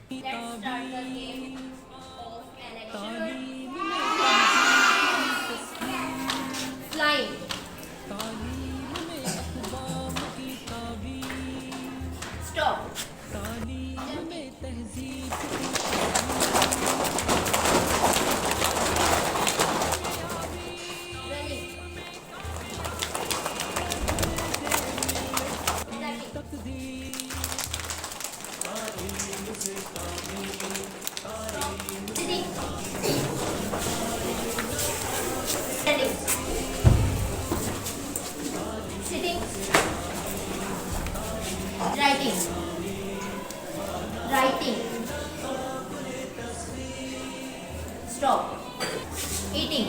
Let's start the game of an action word. Flying. Stop. Jumping. Running. Stepping. Sitting. Standing. Sitting. Writing. Writing. Stop. Eating.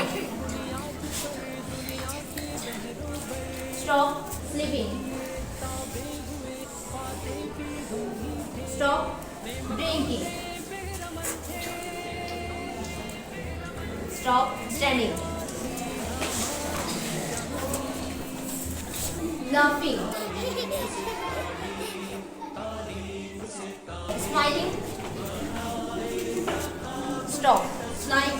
Stop. Sleeping. Stop. Drinking. Stop. Standing. Laughing. Smiling. Stop. Smiling.